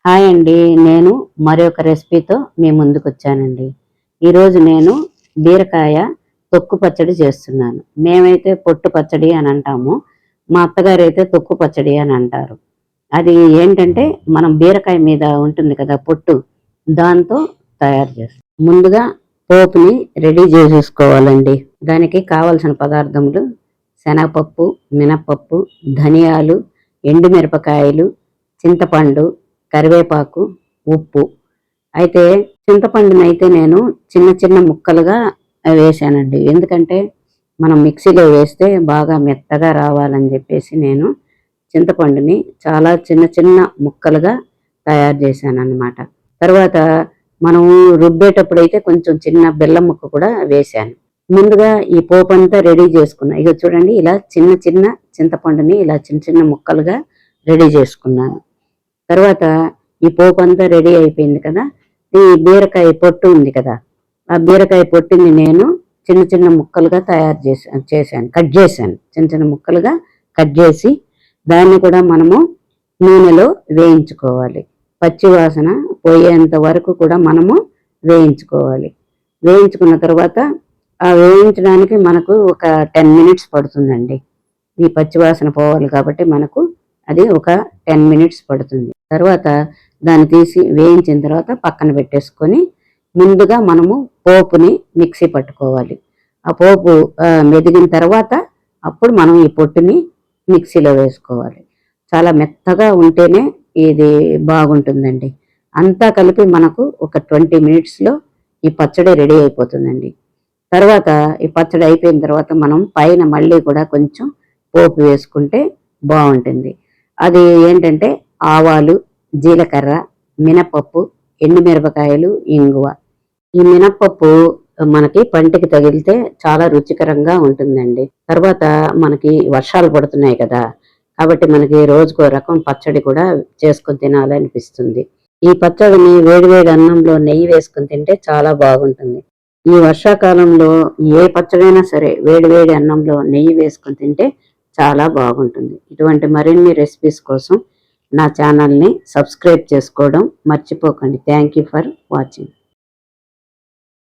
Hi అండి, నేను మరొక రెసిపీతో మీ ముందుకు వచ్చానండి. ఈరోజు నేను బీరకాయ తొక్కు పచ్చడి చేస్తున్నాను. మేమైతే పొట్టు పచ్చడి అని అంటాము, మా అత్తగారు అయితే తొక్కు పచ్చడి అని అంటారు. అది ఏంటంటే మనం బీరకాయ మీద ఉంటుంది కదా పొట్టు, దాంతో తయారు చేస్తాం. ముందుగా పోపుని రెడీ చేసేసుకోవాలండి. దానికి కావలసిన పదార్థములు శనగపప్పు, మినపప్పు, ధనియాలు, ఎండుమిరపకాయలు, చింతపండు, కరివేపాకు, ఉప్పు. అయితే చింతపండుని అయితే నేను చిన్న చిన్న ముక్కలుగా వేసానండి. ఎందుకంటే మనం మిక్సీలో వేస్తే బాగా మెత్తగా రావాలని చెప్పేసి నేను చింతపండుని చాలా చిన్న చిన్న ముక్కలుగా తయారు చేశాను అన్నమాట. తర్వాత మనం రుబ్బేటప్పుడు అయితే కొంచెం చిన్న బెల్లం ముక్క కూడా వేశాను. ముందుగా ఈ పోపు అంతా రెడీ చేసుకున్నా. ఇక చూడండి, ఇలా చిన్న చిన్న చింతపండుని ఇలా చిన్న చిన్న ముక్కలుగా రెడీ చేసుకున్నాను. తర్వాత ఈ పోపు అంతా రెడీ అయిపోయింది కదా, ఈ బీరకాయ పొట్టు ఉంది కదా, ఆ బీరకాయ పొట్టుని నేను చిన్న చిన్న ముక్కలుగా కట్ చేశాను. చిన్న చిన్న ముక్కలుగా కట్ చేసి దాన్ని కూడా మనము నూనెలో వేయించుకోవాలి. పచ్చి వాసన పోయేంత వరకు కూడా మనము వేయించుకోవాలి. వేయించుకున్న తర్వాత ఆ వేయించడానికి మనకు ఒక 10 మినిట్స్ పడుతుందండి. ఈ పచ్చివాసన పోవాలి కాబట్టి మనకు అది ఒక 10 మినిట్స్ పడుతుంది. తర్వాత దాన్ని తీసి వేయించిన తర్వాత పక్కన పెట్టేసుకొని ముందుగా మనము పోపుని మిక్సీ పట్టుకోవాలి. ఆ పోపు మెదిగిన తర్వాత అప్పుడు మనం ఈ పొట్టుని మిక్సీలో వేసుకోవాలి. చాలా మెత్తగా ఉంటేనే ఇది బాగుంటుందండి. అంతా కలిపి మనకు ఒక 20 మినిట్స్లో ఈ పచ్చడి రెడీ అయిపోతుందండి. తర్వాత ఈ పచ్చడి అయిపోయిన తర్వాత మనం పైన మళ్ళీ కూడా కొంచెం పోపు వేసుకుంటే బాగుంటుంది. అది ఏంటంటే ఆవాలు, జీలకర్ర, మినపప్పు, ఎండుమిరపకాయలు, ఇంగువ. ఈ మినపప్పు మనకి పంటికి తగిలితే చాలా రుచికరంగా ఉంటుందండి. తర్వాత మనకి వర్షాలు పడుతున్నాయి కదా, కాబట్టి మనకి రోజుకో రకం పచ్చడి కూడా చేసుకొని తినాలనిపిస్తుంది. ఈ పచ్చడిని వేడివేడి అన్నంలో నెయ్యి వేసుకొని తింటే చాలా బాగుంటుంది. ఈ వర్షాకాలంలో ఏ పచ్చడైనా సరే వేడివేడి అన్నంలో నెయ్యి వేసుకొని తింటే చాలా బాగుంటుంది. ఇటువంటి మరిన్ని రెసిపీస్ కోసం నా ఛానల్ని సబ్స్క్రైబ్ చేసుకోవడం మర్చిపోకండి. Thank you for watching.